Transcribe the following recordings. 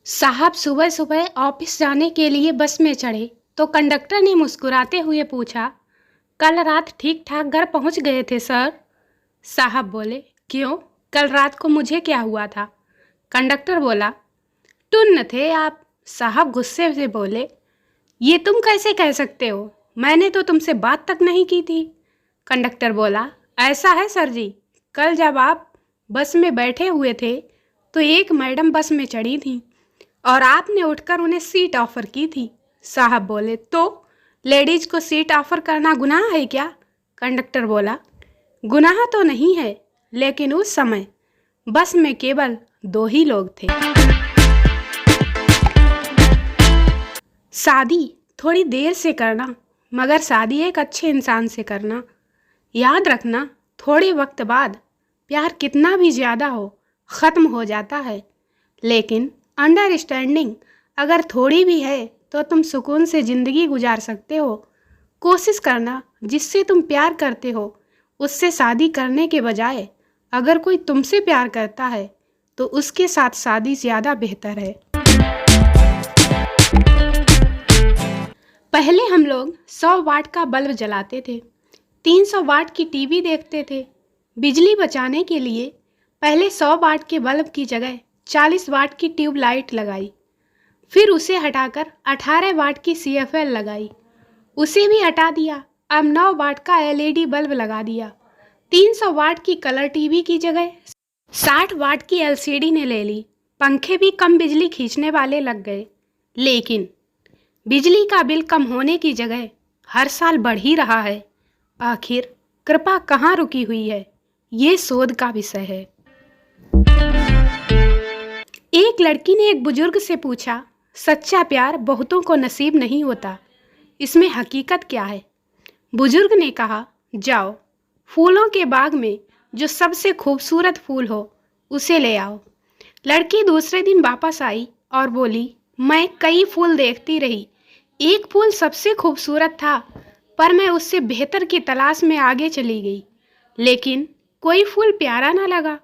साहब सुबह सुबह ऑफिस जाने के लिए बस में चढ़े तो कंडक्टर ने मुस्कुराते हुए पूछा, कल रात ठीक ठाक घर पहुंच गए थे सर? साहब बोले, क्यों, कल रात को मुझे क्या हुआ था? कंडक्टर बोला, टुन्न थे आप। साहब गुस्से से बोले, ये तुम कैसे कह सकते हो, मैंने तो तुमसे बात तक नहीं की थी। कंडक्टर बोला, ऐसा है सर जी, कल जब आप बस में बैठे हुए थे तो एक मैडम बस में चढ़ी थी और आपने उठकर उन्हें सीट ऑफर की थी। साहब बोले, तो लेडीज को सीट ऑफर करना गुनाह है क्या? कंडक्टर बोला, गुनाह तो नहीं है, लेकिन उस समय बस में केवल दो ही लोग थे। शादी थोड़ी देर से करना, मगर शादी एक अच्छे इंसान से करना। याद रखना, थोड़े वक्त बाद प्यार कितना भी ज़्यादा हो ख़त्म हो जाता है, लेकिन अंडरस्टैंडिंग अगर थोड़ी भी है तो तुम सुकून से ज़िंदगी गुजार सकते हो। कोशिश करना जिससे तुम प्यार करते हो उससे शादी करने के बजाय अगर कोई तुमसे प्यार करता है तो उसके साथ शादी ज़्यादा बेहतर है। पहले हम लोग 100 वाट का बल्ब जलाते थे, 300 वाट की टीवी देखते थे। बिजली बचाने के लिए पहले 100 वाट के बल्ब की जगह 40 वाट की ट्यूबलाइट लगाई, फिर उसे हटाकर 18 वाट की CFL लगाई, उसे भी हटा दिया, अब 9 वाट का LED बल्ब लगा दिया। 300 वाट की कलर टीवी की जगह 60 वाट की LCD ने ले ली। पंखे भी कम बिजली खींचने वाले लग गए, लेकिन बिजली का बिल कम होने की जगह हर साल बढ़ ही रहा है। आखिर कृपा कहाँ रुकी हुई है, ये शोध का विषय है। एक लड़की ने एक बुजुर्ग से पूछा, सच्चा प्यार बहुतों को नसीब नहीं होता, इसमें हकीकत क्या है? बुजुर्ग ने कहा, जाओ फूलों के बाग में जो सबसे खूबसूरत फूल हो उसे ले आओ। लड़की दूसरे दिन वापस आई और बोली, मैं कई फूल देखती रही, एक फूल सबसे खूबसूरत था, पर मैं उससे बेहतर की तलाश में आगे चली गई, लेकिन कोई फूल प्यारा ना लगा।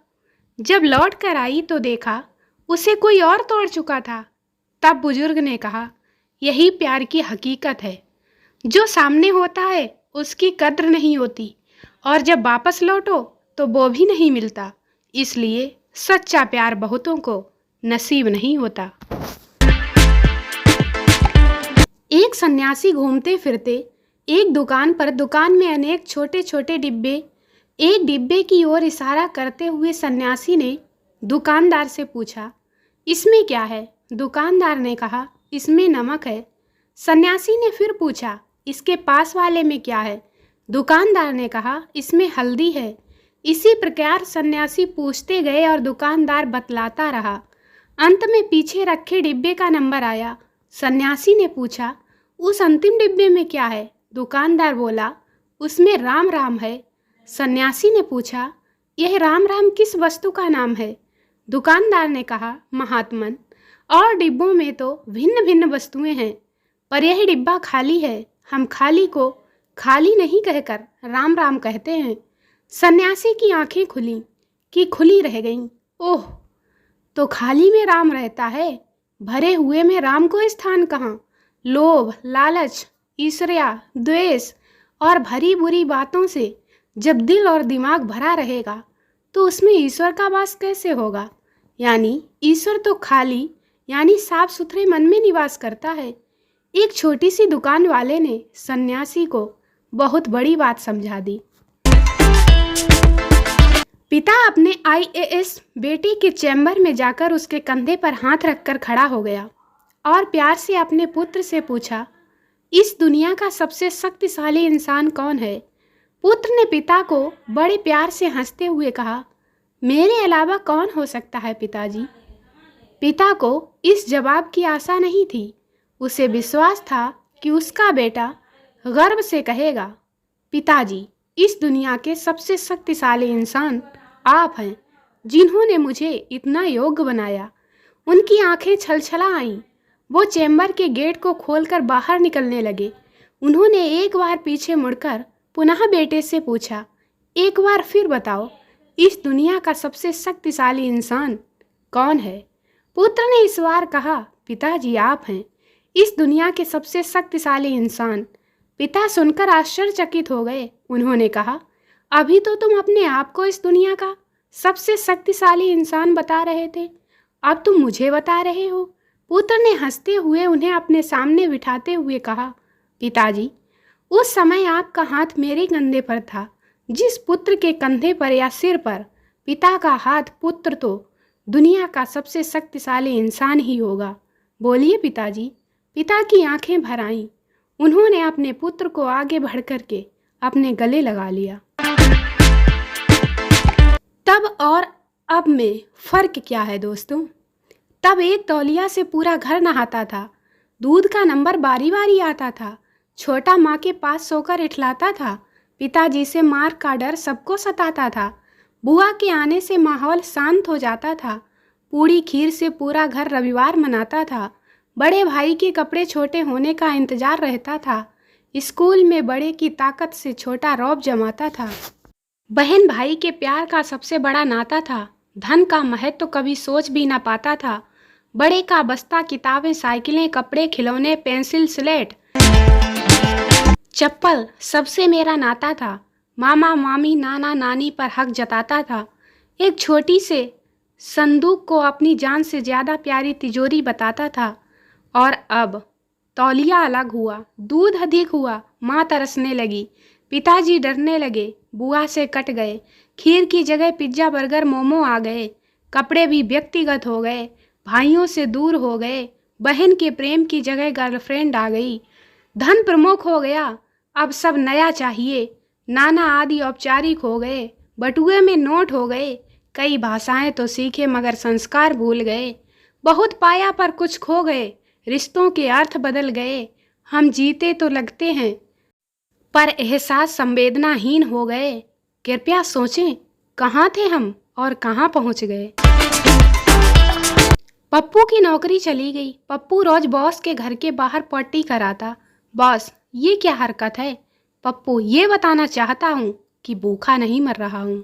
जब लौट कर आई तो देखा उसे कोई और तोड़ चुका था। तब बुजुर्ग ने कहा, यही प्यार की हकीकत है, जो सामने होता है उसकी कद्र नहीं होती, और जब वापस लौटो तो वो भी नहीं मिलता। इसलिए सच्चा प्यार बहुतों को नसीब नहीं होता। एक सन्यासी घूमते फिरते एक दुकान पर, दुकान में अनेक छोटे छोटे डिब्बे, एक डिब्बे की ओर इशारा करते हुए सन्यासी ने दुकानदार से पूछा, इसमें क्या है? दुकानदार ने कहा, इसमें नमक है। सन्यासी ने फिर पूछा, इसके पास वाले में क्या है? दुकानदार ने कहा, इसमें हल्दी है। इसी प्रकार सन्यासी पूछते गए और दुकानदार बतलाता रहा। अंत में पीछे रखे डिब्बे का नंबर आया। सन्यासी ने पूछा, उस अंतिम डिब्बे में क्या है? दुकानदार बोला, उसमें राम राम है। सन्यासी ने पूछा, यह राम राम किस वस्तु का नाम है? दुकानदार ने कहा, महात्मन, और डिब्बों में तो भिन्न भिन्न वस्तुएं हैं, पर यह डिब्बा खाली है। हम खाली को खाली नहीं कहकर राम राम कहते हैं। सन्यासी की आंखें खुली कि खुली रह गईं। ओह, तो खाली में राम रहता है, भरे हुए में राम को स्थान कहाँ? लोभ, लालच, ईर्ष्या, द्वेष और भरी बुरी बातों से जब दिल और दिमाग भरा रहेगा तो उसमें ईश्वर का वास कैसे होगा? यानी ईश्वर तो खाली यानी साफ सुथरे मन में निवास करता है। एक छोटी सी दुकान वाले ने सन्यासी को बहुत बड़ी बात समझा दी। पिता अपने IAS बेटी के चैम्बर में जाकर उसके कंधे पर हाथ रखकर खड़ा हो गया और प्यार से अपने पुत्र से पूछा, इस दुनिया का सबसे शक्तिशाली इंसान कौन है? पुत्र ने पिता को बड़े प्यार से हंसते हुए कहा, मेरे अलावा कौन हो सकता है पिताजी? पिता को इस जवाब की आशा नहीं थी। उसे विश्वास था कि उसका बेटा गर्व से कहेगा, पिताजी, इस दुनिया के सबसे शक्तिशाली इंसान आप हैं, जिन्होंने मुझे इतना योग्य बनाया। उनकी आंखें छलछला आईं। वो चैम्बर के गेट को खोलकर बाहर निकलने लगे। उन्होंने एक बार पीछे मुड़कर पुनः बेटे से पूछा, एक बार फिर बताओ, इस दुनिया का सबसे शक्तिशाली इंसान कौन है? पुत्र ने इस बार कहा, पिताजी आप हैं इस दुनिया के सबसे शक्तिशाली इंसान। पिता सुनकर आश्चर्यचकित हो गए। उन्होंने कहा, अभी तो तुम अपने आप को इस दुनिया का सबसे शक्तिशाली इंसान बता रहे थे, अब तुम मुझे बता रहे हो। पुत्र ने हंसते हुए उन्हें अपने सामने बिठाते हुए कहा, पिताजी उस समय आपका हाथ मेरे कंधे पर था। जिस पुत्र के कंधे पर या सिर पर पिता का हाथ, पुत्र तो दुनिया का सबसे शक्तिशाली इंसान ही होगा। बोलिए पिताजी। पिता की आंखें भर आईं। उन्होंने अपने पुत्र को आगे बढ़ कर के अपने गले लगा लिया। तब और अब में फर्क क्या है दोस्तों? तब एक तौलिया से पूरा घर नहाता था, दूध का नंबर बारी बारी आता था, छोटा माँ के पास सोकर इठलाता था, पिताजी से मार का डर सबको सताता था, बुआ के आने से माहौल शांत हो जाता था, पूड़ी खीर से पूरा घर रविवार मनाता था, बड़े भाई के कपड़े छोटे होने का इंतजार रहता था, स्कूल में बड़े की ताकत से छोटा रौब जमाता था, बहन भाई के प्यार का सबसे बड़ा नाता था, धन का महत्व तो कभी सोच भी ना पाता था, बड़े का बस्ता किताबें, साइकिलें, कपड़े, खिलौने, पेंसिल, स्लेट, चप्पल सबसे मेरा नाता था, मामा मामी नाना नानी पर हक जताता था, एक छोटी से संदूक को अपनी जान से ज़्यादा प्यारी तिजोरी बताता था। और अब तौलिया अलग हुआ, दूध अधिक हुआ, माँ तरसने लगी, पिताजी डरने लगे, बुआ से कट गए, खीर की जगह पिज्ज़ा बर्गर मोमो आ गए, कपड़े भी व्यक्तिगत हो गए, भाइयों से दूर हो गए, बहन के प्रेम की जगह गर्लफ्रेंड आ गई, धन प्रमुख हो गया, अब सब नया चाहिए, नाना आदि औपचारिक हो गए, बटुए में नोट हो गए, कई भाषाएं तो सीखे मगर संस्कार भूल गए, बहुत पाया पर कुछ खो गए, रिश्तों के अर्थ बदल गए, हम जीते तो लगते हैं पर एहसास संवेदनाहीन हो गए, कृपया सोचें कहाँ थे हम और कहाँ पहुँच गए। पप्पू की नौकरी चली गई। पप्पू रोज बॉस के घर के बाहर पट्टी कराता। बॉस ये क्या हरकत है? पप्पू ये बताना चाहता हूँ कि भूखा नहीं मर रहा हूँ।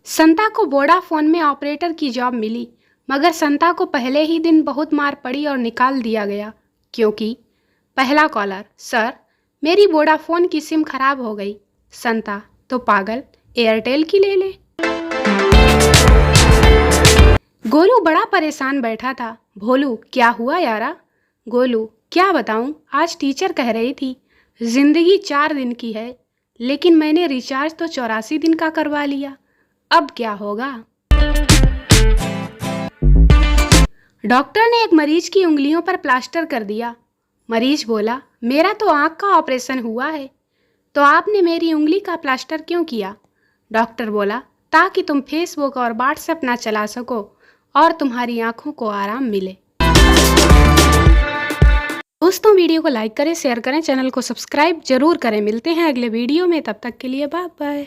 संता को वोडाफोन में ऑपरेटर की जॉब मिली, मगर संता को पहले ही दिन बहुत मार पड़ी और निकाल दिया गया, क्योंकि पहला कॉलर, सर मेरी वोडाफोन की सिम खराब हो गई। संता तो पागल, एयरटेल की ले ले। गोलू बड़ा परेशान बैठा था। भोलू क्या हुआ यारा? गोलू क्या बताऊं, आज टीचर कह रही थी जिंदगी 4 दिन की है, लेकिन मैंने रिचार्ज तो 84 दिन का करवा लिया, अब क्या होगा? डॉक्टर ने एक मरीज की उंगलियों पर प्लास्टर कर दिया। मरीज बोला, मेरा तो आँख का ऑपरेशन हुआ है, तो आपने मेरी उंगली का प्लास्टर क्यों किया? डॉक्टर बोला, ताकि तुम फेसबुक और व्हाट्सएप ना चला सको और तुम्हारी आंखों को आराम मिले। दोस्तों वीडियो को लाइक करें, शेयर करें, चैनल को सब्सक्राइब जरूर करें। मिलते हैं अगले वीडियो में, तब तक के लिए बाय बाय।